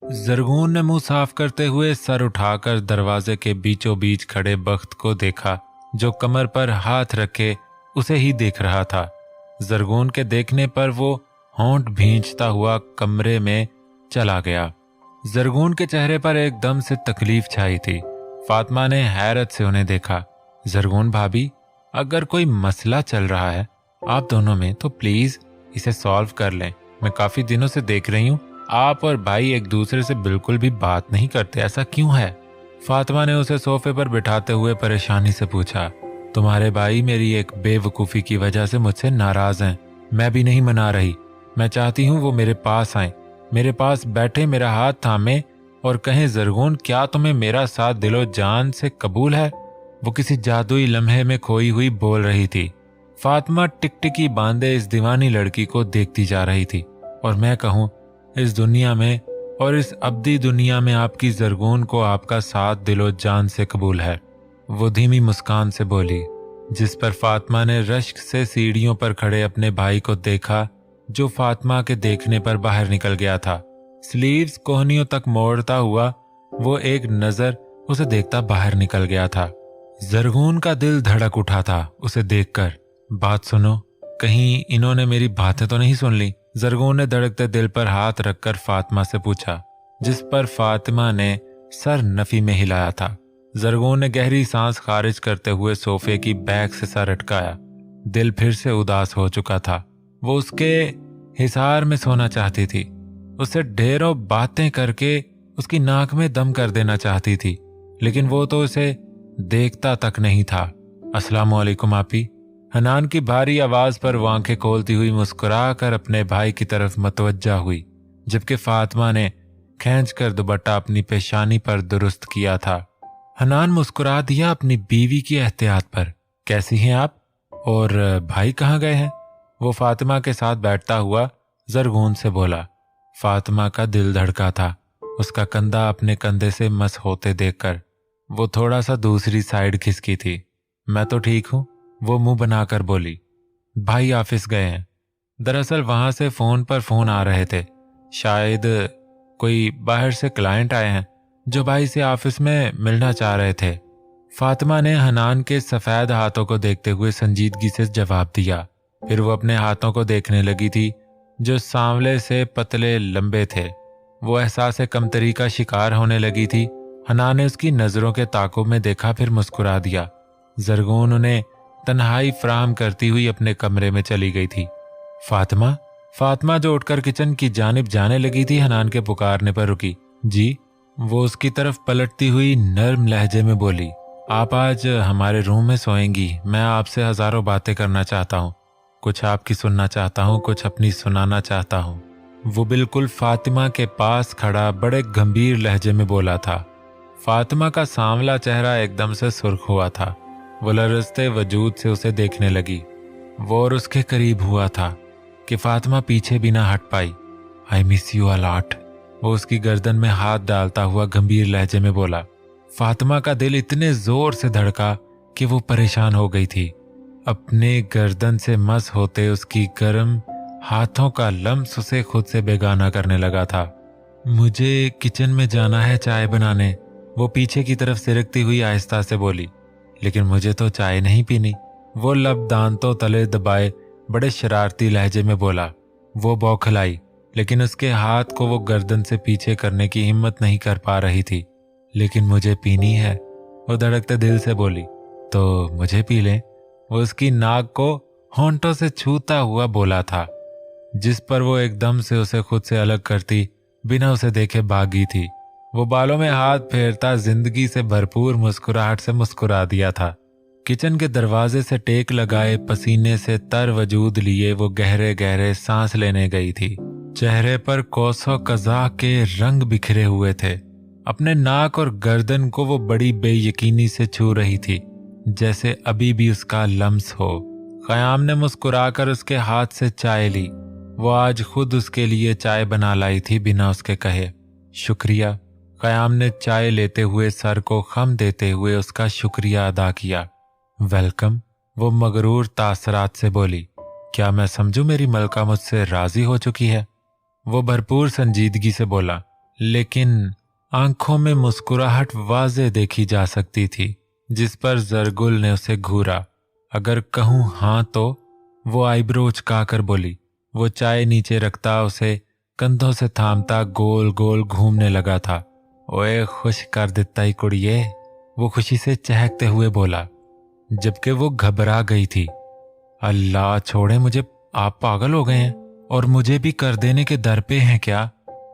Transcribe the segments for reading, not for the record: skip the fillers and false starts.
जरगून ने मुंह साफ करते हुए सर उठाकर दरवाजे के बीचों बीच खड़े बख्त को देखा, जो कमर पर हाथ रखे उसे ही देख रहा था। जरगून के देखने पर वो होंठ भींचता हुआ कमरे में चला गया। जरगून के चेहरे पर एकदम से तकलीफ छाई थी। फातिमा ने हैरत से उन्हें देखा। जरगून भाभी, अगर कोई मसला चल रहा है आप दोनों में तो प्लीज इसे सॉल्व कर लें। मैं काफी दिनों से देख रही हूँ आप और भाई एक दूसरे से बिल्कुल भी बात नहीं करते, ऐसा क्यों है? फातिमा ने उसे सोफे पर बिठाते हुए परेशानी से पूछा। तुम्हारे भाई मेरी एक बेवकूफ़ी की वजह से मुझसे नाराज हैं। मैं भी नहीं मना रही। मैं चाहती हूँ वो मेरे पास आए, मेरे पास बैठे, मेरा हाथ थामे और कहें, जरगून क्या तुम्हें मेरा साथ दिलो जान से कबूल है? वो किसी जादुई लम्हे में खोई हुई बोल रही थी। फातिमा टिकटिकी बांधे इस दीवानी लड़की को देखती जा रही थी। और मैं कहूँ, इस दुनिया में और इस अब्दी दुनिया में आपकी जरगून को आपका साथ दिलो जान से कबूल है। वो धीमी मुस्कान से बोली, जिस पर फातिमा ने रश्क से सीढ़ियों पर खड़े अपने भाई को देखा, जो फातिमा के देखने पर बाहर निकल गया था। स्लीव्स कोहनियों तक मोड़ता हुआ वो एक नजर उसे देखता बाहर निकल गया था। जरगून का दिल धड़क उठा था उसे देखकर। बात सुनो, कहीं इन्होंने मेरी बातें तो नहीं सुन ली? जरगून ने धड़कते दिल पर हाथ रखकर फातिमा से पूछा, जिस पर फातिमा ने सर नफी में हिलाया था। जरगून ने गहरी सांस खारिज करते हुए सोफे की बैक से सर अटकाया। दिल फिर से उदास हो चुका था। वो उसके हिसार में सोना चाहती थी। उससे ढेरों बातें करके उसकी नाक में दम कर देना चाहती थी, लेकिन वो तो उसे देखता तक नहीं था। अस्सलाम वालेकुम आपी। हनान की भारी आवाज पर वो आंखें खोलती हुई मुस्कुरा कर अपने भाई की तरफ मतवज्जा हुई, जबकि फातिमा ने खींचकर दुपट्टा अपनी पेशानी पर दुरुस्त किया था। हनान मुस्कुरा दिया अपनी बीवी की एहतियात पर। कैसी हैं आप? और भाई कहाँ गए हैं? वो फातिमा के साथ बैठता हुआ जरगून से बोला। फातिमा का दिल धड़का था। उसका कंधा अपने कंधे से मस होते देखकर वो थोड़ा सा दूसरी साइड खिसकी थी। मैं तो ठीक हूँ, वो मुंह बनाकर बोली। भाई ऑफिस गए हैं। दरअसल वहां से फोन पर फोन आ रहे थे। शायद कोई बाहर से क्लाइंट आए हैं जो भाई से ऑफिस में मिलना चाह रहे थे। फातिमा ने हनान के सफेद हाथों को देखते हुए संजीदगी से जवाब दिया। फिर वो अपने हाथों को देखने लगी थी जो सांवले से पतले लंबे थे। वो एहसास कमतरी का शिकार होने लगी थी। हनान ने उसकी नजरों के ताक़ुब में देखा, फिर मुस्कुरा दिया। जरगून उन्हें तन्हाई फराहम करती हुई अपने कमरे में चली गई थी। फातिमा जो उठकर किचन की जानिब जाने लगी थी, हनान के पुकारने पर रुकी। जी? वो उसकी तरफ पलटती हुई नर्म लहजे में बोली, आप आज हमारे रूम में सोएंगी। मैं आपसे हजारों बातें करना चाहता हूँ। कुछ आपकी सुनना चाहता हूँ, कुछ अपनी सुनाना चाहता हूँ। वो बिल्कुल फातिमा के पास खड़ा बड़े गंभीर लहजे में बोला था। फातिमा का सांवला चेहरा एकदम से सुर्ख हुआ था। वो लरजते वजूद से उसे देखने लगी। वो और उसके करीब हुआ था कि फातिमा पीछे भी ना हट पाई। I miss you a lot. वो उसकी गर्दन में हाथ डालता हुआ गंभीर लहजे में बोला। फातिमा का दिल इतने जोर से धड़का कि वो परेशान हो गई थी। अपने गर्दन से मस होते उसकी गर्म हाथों का लम्स उसे खुद से बेगाना करने लगा था। मुझे किचन में जाना है चाय बनाने, वो पीछे की तरफ सिरकती हुई आहिस्ता से बोली। लेकिन मुझे तो चाय नहीं पीनी, वो लब दांतों तले दबाए बड़े शरारती लहजे में बोला। वो बौखलाई, लेकिन उसके हाथ को वो गर्दन से पीछे करने की हिम्मत नहीं कर पा रही थी। लेकिन मुझे पीनी है, वो धड़कते दिल से बोली। तो मुझे पी लें, वो उसकी नाक को होंठों से छूता हुआ बोला था, जिस पर वो एकदम से उसे खुद से अलग करती बिना उसे देखे भागी थी। वो बालों में हाथ फेरता जिंदगी से भरपूर मुस्कुराहट से मुस्कुरा दिया था। किचन के दरवाजे से टेक लगाए पसीने से तर वजूद लिए वो गहरे गहरे सांस लेने गई थी। चेहरे पर कोसों कज़ा के रंग बिखरे हुए थे। अपने नाक और गर्दन को वो बड़ी बेयकीनी से छू रही थी, जैसे अभी भी उसका लम्स हो। क़याम ने मुस्कुराकर उसके हाथ से चाय ली। वो आज खुद उसके लिए चाय बना लाई थी बिना उसके कहे। शुक्रिया। क़याम ने चाय लेते हुए सर को खम देते हुए उसका शुक्रिया अदा किया। वेलकम, वो मगरूर तासरात से बोली। क्या मैं समझूं मेरी मलका मुझसे राजी हो चुकी है? वो भरपूर संजीदगी से बोला। लेकिन आंखों में मुस्कुराहट वाज़े देखी जा सकती थी, जिस पर जरगुल ने उसे घूरा। अगर कहूँ हाँ तो वो आईब्रो उचकाकर बोली। वो चाय नीचे रखता उसे कंधों से थामता गोल गोल घूमने लगा था। ओए खुश कर देता ही कुड़िए, वो खुशी से चहकते हुए बोला, जबकि वो घबरा गई थी। अल्लाह छोड़े मुझे, आप पागल हो गए हैं और मुझे भी कर देने के दर पे हैं क्या?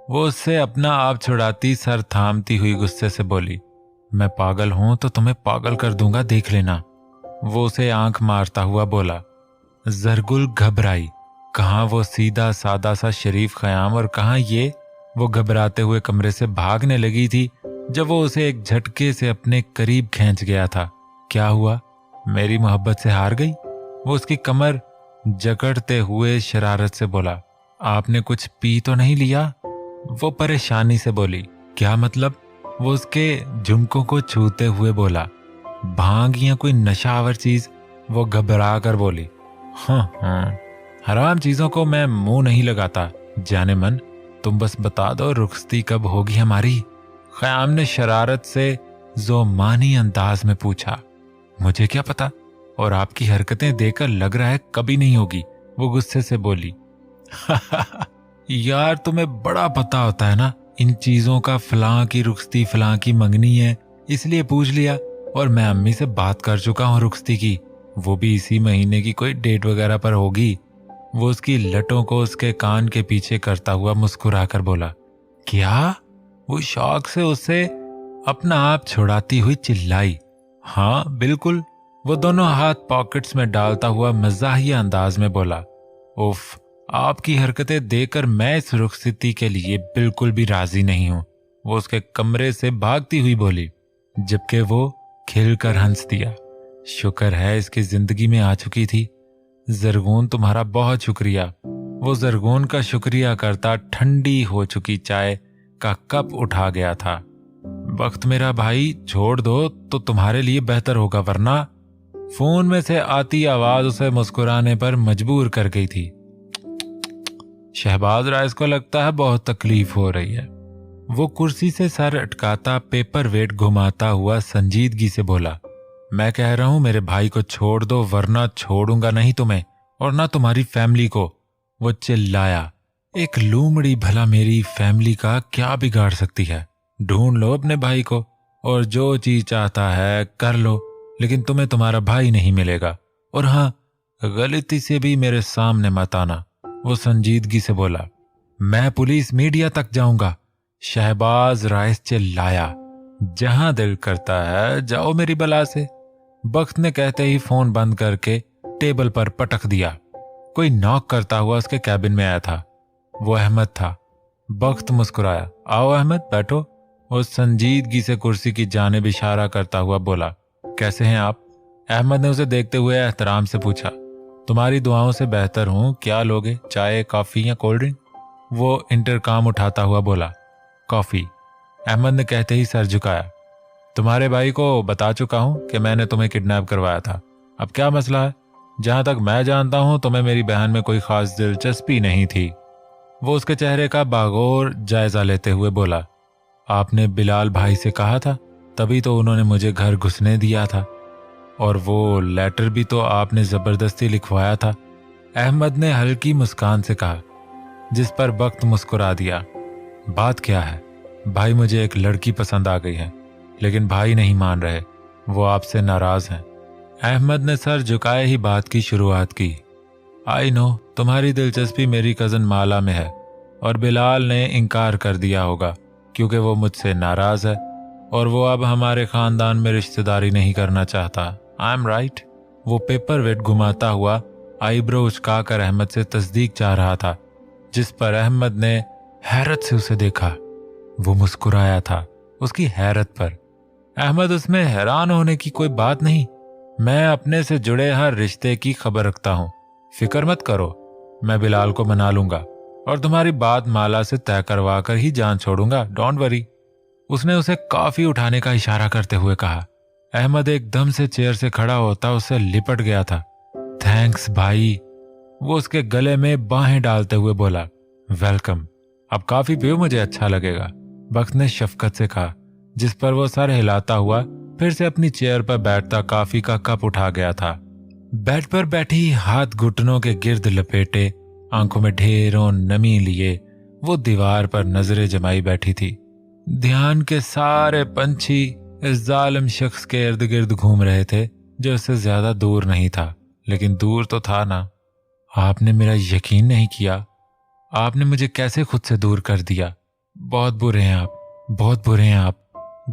वो उससे अपना आप छुड़ाती सर थामती हुई गुस्से से बोली, मैं पागल हूं तो तुम्हें पागल कर दूंगा, देख लेना। वो उसे आंख मारता हुआ बोला। जरगुल घबराई। कहाँ वो सीधा सादा सा शरीफ ख़याम और कहाँ ये। वो घबराते हुए कमरे से भागने लगी थी जब वो उसे एक झटके से अपने करीब खींच गया था। क्या हुआ, मेरी मोहब्बत से हार गई? वो उसकी कमर जकड़ते हुए शरारत से बोला, आपने कुछ पी तो नहीं लिया? वो परेशानी से बोली। क्या मतलब? वो उसके झुमकों को छूते हुए बोला, भांग या कोई नशावर चीज। वो घबरा कर बोली, हाँ, हराम चीजों को मैं मुंह नहीं लगाता। जाने मन, तुम बस बता दो रुखसती कब होगी हमारी? ख़याम ने शरारत से जोमानी अंदाज में पूछा। मुझे क्या पता, और आपकी हरकतें देखकर लग रहा है कभी नहीं होगी, वो गुस्से से बोली। यार तुम्हें बड़ा पता होता है ना इन चीजों का, फलां की रुखसती फलां की मंगनी है इसलिए पूछ लिया। और मैं अम्मी से बात कर चुका हूँ रुखसती की, वो भी इसी महीने की कोई डेट वगैरह पर होगी। वो उसकी लटों को उसके कान के पीछे करता हुआ मुस्कुराकर बोला। क्या? वो शौक से उससे अपना आप छुड़ाती हुई चिल्लाई। हाँ बिल्कुल। वो दोनों हाथ पॉकेट्स में डालता हुआ मजाहिया अंदाज में बोला। उफ, आपकी हरकतें देखकर मैं इस रुखसती के लिए बिल्कुल भी राजी नहीं हूं। वो उसके कमरे से भागती हुई बोली, जबकि वो खिलकर हंस दिया। शुक्र है इसकी जिंदगी में आ चुकी थी। जरगून तुम्हारा बहुत शुक्रिया। वो जरगून का शुक्रिया करता ठंडी हो चुकी चाय का कप उठा गया था। वक्त मेरा भाई छोड़ दो तो तुम्हारे लिए बेहतर होगा, वरना। फोन में से आती आवाज उसे मुस्कुराने पर मजबूर कर गई थी। शहबाज राइस को लगता है बहुत तकलीफ हो रही है। वो कुर्सी से सर अटकाता पेपर वेट घुमाता हुआ संजीदगी से बोला, मैं कह रहा हूं मेरे भाई को छोड़ दो, वरना छोड़ूंगा नहीं तुम्हें और ना तुम्हारी फैमिली को। वो चिल्लाया। एक लूमड़ी भला मेरी फैमिली का क्या बिगाड़ सकती है? ढूंढ लो अपने भाई को और जो चीज चाहता है कर लो, लेकिन तुम्हें तुम्हारा भाई नहीं मिलेगा। और हाँ, गलती से भी मेरे सामने मत आना। वो संजीदगी से बोला। मैं पुलिस मीडिया तक जाऊंगा, शहबाज राइस चिल्लाया। जहां दिल करता है जाओ मेरी बला से। बख्त ने कहते ही फोन बंद करके टेबल पर पटक दिया। कोई नॉक करता हुआ उसके कैबिन में आया था। वो अहमद था। बख्त मुस्कुराया। आओ अहमद बैठो। वो संजीदगी से कुर्सी की जानिब इशारा करता हुआ बोला, कैसे हैं आप? अहमद ने उसे देखते हुए एहतराम से पूछा। तुम्हारी दुआओं से बेहतर हूं, क्या लोगे, चाय कॉफी या कोल्ड ड्रिंक? वो इंटरकॉम उठाता हुआ बोला, कॉफी। अहमद ने कहते ही सर झुकाया। तुम्हारे भाई को बता चुका हूं कि मैंने तुम्हें किडनैप करवाया था। अब क्या मसला है? जहां तक मैं जानता हूं तुम्हें मेरी बहन में कोई खास दिलचस्पी नहीं थी। वो उसके चेहरे का बागौर जायजा लेते हुए बोला, आपने बिलाल भाई से कहा था, तभी तो उन्होंने मुझे घर घुसने दिया था। और वो लेटर भी तो आपने जबरदस्ती लिखवाया था। अहमद ने हल्की मुस्कान से कहा, जिस पर बख्त मुस्कुरा दिया। बात क्या है? भाई, मुझे एक लड़की पसंद आ गई है, लेकिन भाई नहीं मान रहे, वो आपसे नाराज हैं। अहमद ने सर झुकाए ही बात की शुरुआत की। आई नो, तुम्हारी दिलचस्पी मेरी कजन माला में है और बिलाल ने इनकार कर दिया होगा क्योंकि वो मुझसे नाराज है और वो अब हमारे खानदान में रिश्तेदारी नहीं करना चाहता। I am right? वो पेपर वेट घुमाता हुआ आईब्रो उचकाकर अहमद से तस्दीक चाह रहा था, जिस पर अहमद ने हैरत से उसे देखा। वो मुस्कुराया था उसकी हैरत पर। अहमद, उसमें हैरान होने की कोई बात नहीं। मैं अपने से जुड़े हर रिश्ते की खबर रखता हूँ, फिक्र मत करो। मैं बिलाल को मना लूंगा और तुम्हारी बात माला से तय करवा कर ही जान छोड़ूंगा, डोंट वरी। उसने उसे कॉफी उठाने का इशारा करते हुए कहा। अहमद एकदम से चेयर से खड़ा होता उससे लिपट गया था। थैंक्स भाई। वो उसके गले में बाहें डालते हुए बोला, वेलकम। अब काफी पियो, मुझे अच्छा लगेगा। बख्त ने शफकत से कहा, जिस पर वो सर हिलाता हुआ फिर से अपनी चेयर पर बैठता कॉफी का कप उठा गया था। बेड पर बैठी हाथ घुटनों के गिर्द लपेटे, आंखों में ढेरों नमी लिए वो दीवार पर नजरें जमाई बैठी थी। ध्यान के सारे पंछी इस जालिम शख्स के इर्द गिर्द घूम रहे थे जो इससे ज्यादा दूर नहीं था, लेकिन दूर तो था ना। आपने मेरा यकीन नहीं किया। आपने मुझे कैसे खुद से दूर कर दिया। बहुत बुरे हैं आप, बहुत बुरे हैं आप।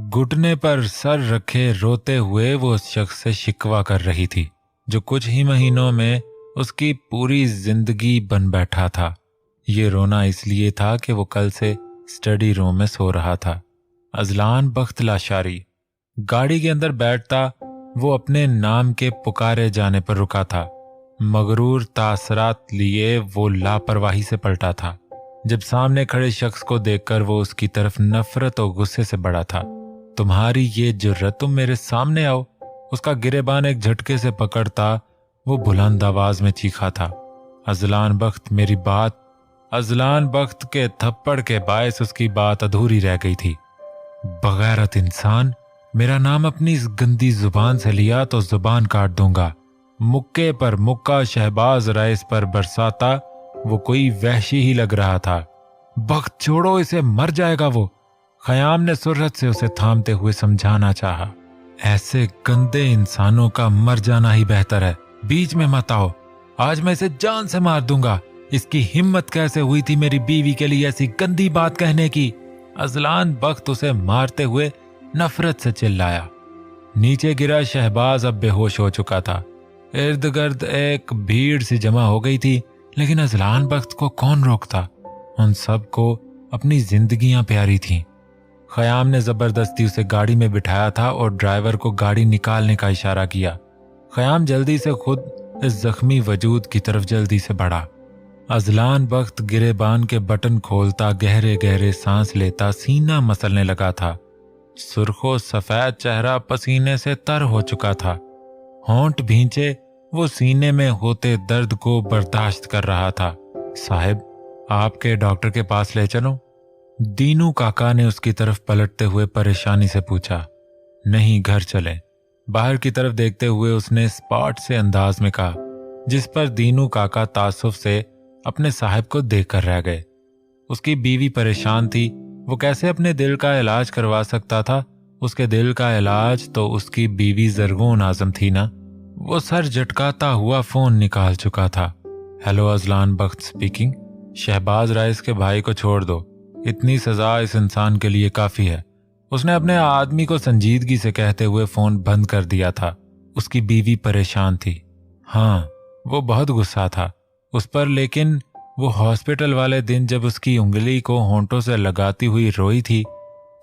घुटने पर सर रखे रोते हुए वो उस शख्स से शिकवा कर रही थी जो कुछ ही महीनों में उसकी पूरी जिंदगी बन बैठा था। ये रोना इसलिए था कि वो कल से स्टडी रूम में सो रहा था। अजलान बख्त लाशारी। गाड़ी के अंदर बैठता वो अपने नाम के पुकारे जाने पर रुका था। मगरूर तासरात लिए वो लापरवाही से पलटा था। जब सामने खड़े शख्स को देखकर वो उसकी तरफ नफरत और गुस्से से बढ़ा था। तुम्हारी ये जुर्रत, तुम मेरे सामने आओ। उसका गिरेबान एक झटके से पकड़ता वो बुलंद आवाज में चीखा था। अजलान बख्त मेरी बात। अजलान बख्त के थप्पड़ के बायस उसकी बात अधूरी रह गई थी। बगैरत इंसान, मेरा नाम अपनी इस गंदी जुबान से लिया तो जुबान काट दूंगा। मुक्के पर मुक्का शहबाज रईस पर बरसाता वो कोई वहशी ही लग रहा था। बख्त छोड़ो इसे, मर जाएगा वो। खयाम ने सुरत से उसे थामते हुए समझाना चाहा। ऐसे गंदे इंसानों का मर जाना ही बेहतर है। बीच में मत आओ, आज मैं इसे जान से मार दूंगा। इसकी हिम्मत कैसे हुई थी मेरी बीवी के लिए ऐसी गंदी बात कहने की। अजलान बख्त उसे मारते हुए नफरत से चिल्लाया। नीचे गिरा शहबाज अब बेहोश हो चुका था। इर्द गिर्द एक भीड़ सी जमा हो गई थी, लेकिन अजलान बख्त को कौन रोकता। उन सब को अपनी जिंदगियां प्यारी थीं। खयाम ने जबरदस्ती उसे गाड़ी में बिठाया था और ड्राइवर को गाड़ी निकालने का इशारा किया। खयाम जल्दी से खुद इस जख्मी वजूद की तरफ जल्दी से बढ़ा। अजलान बख्त गिरेबान के बटन खोलता गहरे गहरे सांस लेता सीना मसलने लगा था। सुर्खो सफेद चेहरा पसीने से तर हो चुका था। होंठ भींचे वो सीने में होते दर्द को बर्दाश्त कर रहा था। साहिब, आपके डॉक्टर के पास ले चलो। दीनू काका ने उसकी तरफ पलटते हुए परेशानी से पूछा। नहीं, घर चलें। बाहर की तरफ देखते हुए उसने स्पॉट से अंदाज में कहा, जिस पर दीनू काका तासुफ से अपने साहिब को देखकर रह गए। उसकी बीवी परेशान थी, वो कैसे अपने दिल का इलाज करवा सकता था। उसके दिल का इलाज तो उसकी बीवी जरगून आजम थी ना। वो सर झटकाता हुआ फोन निकाल चुका था। हेलो, अजलान बख्त स्पीकिंग। शहबाज रईस के भाई को छोड़ दो, इतनी सजा इस इंसान के लिए काफी है। उसने अपने आदमी को संजीदगी से कहते हुए फोन बंद कर दिया था। उसकी बीवी परेशान थी। हाँ, वो बहुत गुस्सा था उस पर, लेकिन वो हॉस्पिटल वाले दिन जब उसकी उंगली को होंठों से लगाती हुई रोई थी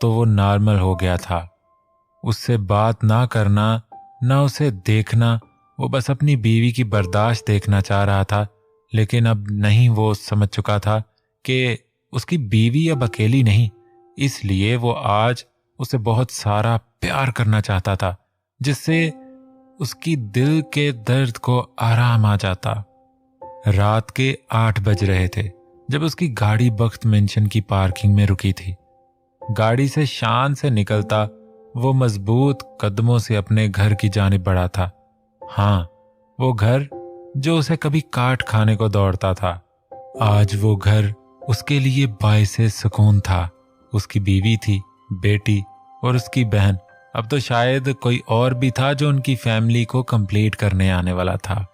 तो वो नॉर्मल हो गया था। उससे बात ना करना, ना उसे देखना, वो बस अपनी बीवी की बर्दाश्त देखना चाह रहा था। लेकिन अब नहीं, वो समझ चुका था कि उसकी बीवी अब अकेली नहीं, इसलिए वो आज उसे बहुत सारा प्यार करना चाहता था, जिससे उसकी दिल के दर्द को आराम आ जाता। रात के 8 बज रहे थे जब उसकी गाड़ी बख्त मेंशन की पार्किंग में रुकी थी। गाड़ी से शान से निकलता वो मजबूत कदमों से अपने घर की जानिब बढ़ा था। हाँ, वो घर जो उसे कभी काट खाने को दौड़ता था, आज वो घर उसके लिए बाइसे सुकून था। उसकी बीवी थी, बेटी और उसकी बहन। अब तो शायद कोई और भी था जो उनकी फैमिली को कंप्लीट करने आने वाला था।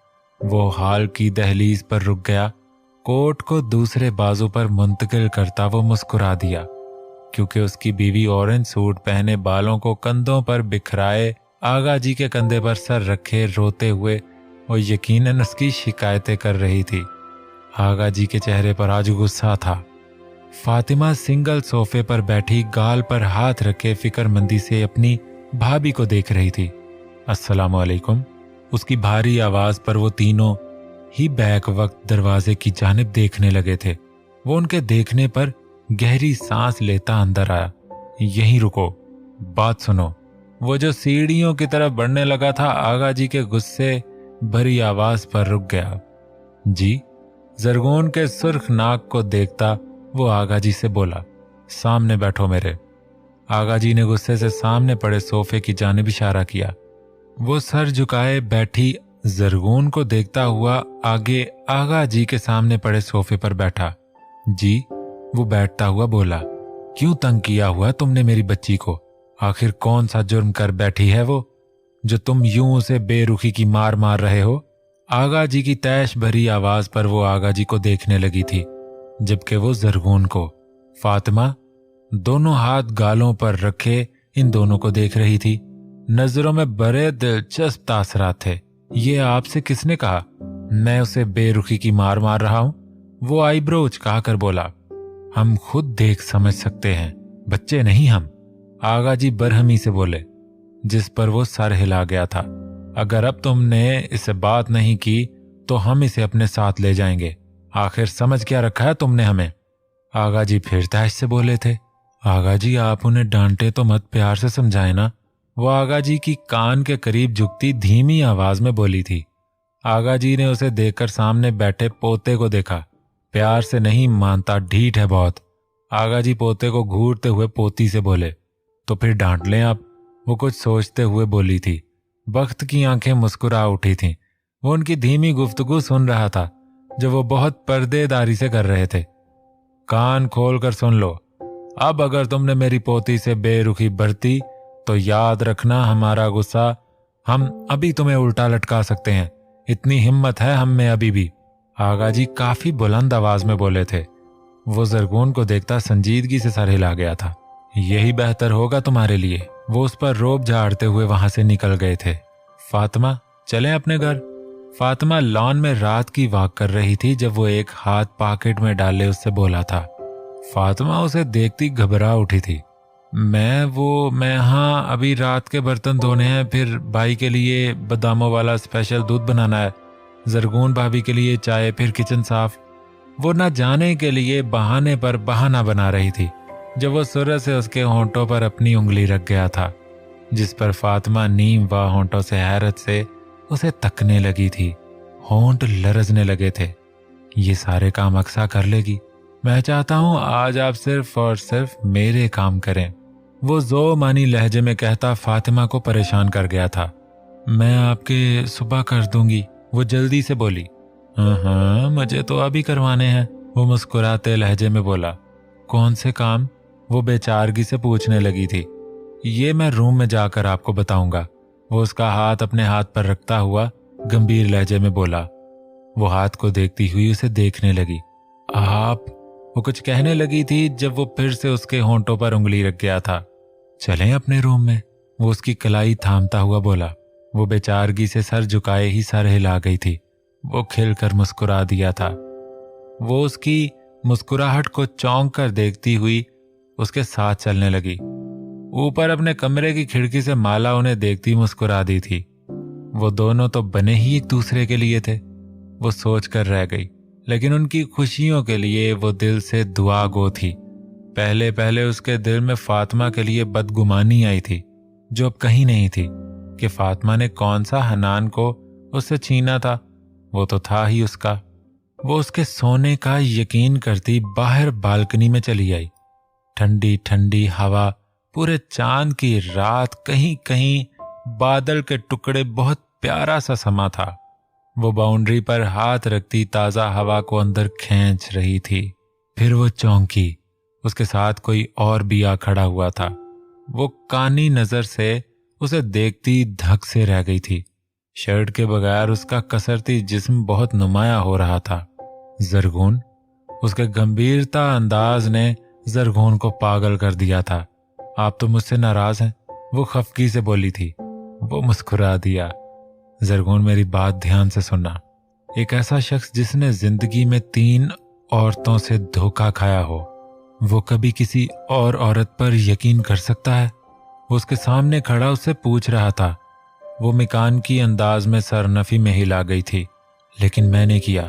वो हॉल की दहलीज पर रुक गया। कोट को दूसरे बाजू पर मुंतकिल करता वो मुस्कुरा दिया, क्योंकि उसकी बीवी ऑरेंज सूट पहने, बालों को कंधों पर बिखराए, आगा जी के कंधे पर सर रखे रोते हुए वो यकीनन उसकी शिकायतें कर रही थी। आगा जी के चेहरे पर आज गुस्सा था। फातिमा सिंगल सोफे पर बैठी, गाल पर हाथ रखे फिक्रमंदी से अपनी भाभी को देख रही थी। अस्सलाम वालेकुम। उसकी भारी आवाज पर वो तीनों ही बैक वक्त दरवाजे की जानिब देखने लगे थे। वो उनके देखने पर गहरी सांस लेता अंदर आया। यहीं रुको, बात सुनो। वो जो सीढ़ियों की तरफ बढ़ने लगा था, आगा जी के गुस्से भरी आवाज पर रुक गया। जी। जरगोन के सुर्ख नाक को देखता वो आगा जी से बोला, सामने बैठो मेरे। आगा जी ने गुस्से से सामने पड़े सोफे की जानिब इशारा किया। वो सर झुकाए बैठी जरगून को देखता हुआ आगे आगा जी के सामने पड़े सोफे पर बैठा। जी, वो बैठता हुआ बोला, क्यों तंग किया हुआ तुमने मेरी बच्ची को? आखिर कौन सा जुर्म कर बैठी है वो, जो तुम यूं उसे बेरुखी की मार मार रहे हो? आगा जी की तैश भरी आवाज पर वो आगा जी को देखने लगी थी, जबकि वो जरगून को। फातिमा दोनों हाथ गालों पर रखे इन दोनों को देख रही थी। नजरों में बड़े दिलचस्प तासरात थे। ये आपसे किसने कहा मैं उसे बेरुखी की मार मार रहा हूं? वो आईब्रो उचका कर बोला, हम खुद देख समझ सकते हैं, बच्चे नहीं हम। आगा जी बरहमी से बोले, जिस पर वो सर हिला गया था। अगर अब तुमने इससे बात नहीं की तो हम इसे अपने साथ ले जाएंगे। आखिर समझ क्या रखा है तुमने हमें? आगा जी फिर तैश से बोले थे। आगा जी आप उन्हें डांटे तो मत, प्यार से समझाए ना। वो आगा जी की कान के करीब झुकती धीमी आवाज में बोली थी। आगा जी ने उसे देखकर सामने बैठे पोते को देखा। प्यार से नहीं मानता, ढीठ है बहुत। आगा जी पोते को घूरते हुए पोती से बोले, तो फिर डांट लें आप। वो कुछ सोचते हुए बोली थी। बख्त की आंखें मुस्कुरा उठी थीं। वो उनकी धीमी गुफ्तगू सुन रहा था जो वो बहुत पर्देदारी से कर रहे थे। कान खोल कर सुन लो, अब अगर तुमने मेरी पोती से बेरुखी बरती तो याद रखना हमारा गुस्सा हम अभी तुम्हें उल्टा लटका सकते हैं। इतनी हिम्मत है हम में अभी भी। आगा जी काफी बुलंद आवाज में बोले थे। वो जरगून को देखता संजीदगी से सर हिला गया था। यही बेहतर होगा तुम्हारे लिए। वो उस पर रोब झाड़ते हुए वहां से निकल गए थे। फातिमा चलें अपने घर। फातिमा लॉन में रात की वॉक कर रही थी जब वो एक हाथ पॉकेट में डाले उससे बोला था। फातिमा उसे देखती घबरा उठी थी। मैं हाँ, अभी रात के बर्तन धोने हैं, फिर भाई के लिए बादामों वाला स्पेशल दूध बनाना है, जरगून भाभी के लिए चाय, फिर किचन साफ। वो न जाने के लिए बहाने पर बहाना बना रही थी जब वो सूरज से उसके होंठों पर अपनी उंगली रख गया था, जिस पर फातिमा नीम व होंठों से हैरत से उसे तकने लगी थी। होंठ लरजने लगे थे। ये सारे काम अक्सा कर लेगी। मैं चाहता हूं आज आप सिर्फ और सिर्फ मेरे काम करें। वो जो मानी लहजे में कहता फातिमा को परेशान कर गया था। मैं आपके सुबह कर दूंगी, वो जल्दी से बोली। हाँ, मुझे तो अभी करवाने हैं, वो मुस्कुराते लहजे में बोला। कौन से काम? वो बेचारगी से पूछने लगी थी। ये मैं रूम में जाकर आपको बताऊंगा, वो उसका हाथ अपने हाथ पर रखता हुआ गंभीर लहजे में बोला। वो हाथ को देखती हुई उसे देखने लगी। आप? वो कुछ कहने लगी थी जब वो फिर से उसके होंठों पर उंगली रख गया था। चलें अपने रूम में, वो उसकी कलाई थामता हुआ बोला। वो बेचारगी से सर झुकाए ही सर हिला गई थी। वो खिलकर मुस्कुरा दिया था। वो उसकी मुस्कुराहट को चौंक कर देखती हुई उसके साथ चलने लगी। ऊपर अपने कमरे की खिड़की से माला उन्हें देखती मुस्कुरा दी थी। वो दोनों तो बने ही एक दूसरे के लिए थे। वो सोच कर रह गई, लेकिन उनकी खुशियों के लिए वो दिल से दुआ गो थी। पहले पहले उसके दिल में फातिमा के लिए बदगुमानी आई थी, जो अब कहीं नहीं थी कि फातिमा ने कौन सा हनान को उससे छीना था। वो तो था ही उसका। वो उसके सोने का यकीन करती बाहर बालकनी में चली आई। ठंडी ठंडी हवा, पूरे चांद की रात, कहीं कहीं बादल के टुकड़े, बहुत प्यारा सा समा था। वो बाउंड्री पर हाथ रखती ताजा हवा को अंदर खींच रही थी। फिर वो चौंकी। उसके साथ कोई और भी आ खड़ा हुआ था। वो कानी नजर से उसे देखती धक से रह गई थी। शर्ट के बगैर उसका कसरती जिस्म बहुत नुमाया हो रहा था। जरगून? उसके गंभीरता अंदाज ने जरगून को पागल कर दिया था। आप तो मुझसे नाराज हैं, वो खफगी से बोली थी। वो मुस्कुरा दिया। जरगून मेरी बात ध्यान से सुनना। एक ऐसा शख्स जिसने जिंदगी में 3 औरतों से धोखा खाया हो, वो कभी किसी और औरत पर यकीन कर सकता है? वो उसके सामने खड़ा उससे पूछ रहा था। वो मिकान की अंदाज में सरनफी में हिला गई थी। लेकिन मैंने किया,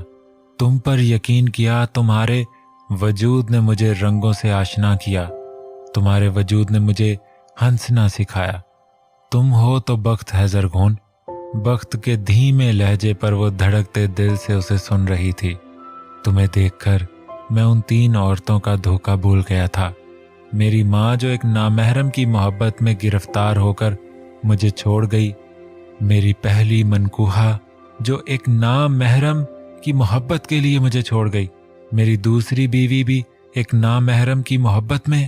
तुम पर यकीन किया। तुम्हारे वजूद ने मुझे रंगों से आशना किया। तुम्हारे वजूद ने मुझे हंसना सिखाया। तुम हो तो बख्त है जरगून। बख्त के धीमे लहजे पर वो धड़कते दिल से उसे सुन रही थी। तुम्हें देखकर मैं उन 3 औरतों का धोखा भूल गया था। मेरी माँ जो एक नामहरम की मोहब्बत में गिरफ्तार होकर मुझे छोड़ गई, मेरी पहली मनकूहा जो एक नामहरम की मोहब्बत के लिए मुझे छोड़ गई, मेरी दूसरी बीवी भी एक नामहरम की मोहब्बत में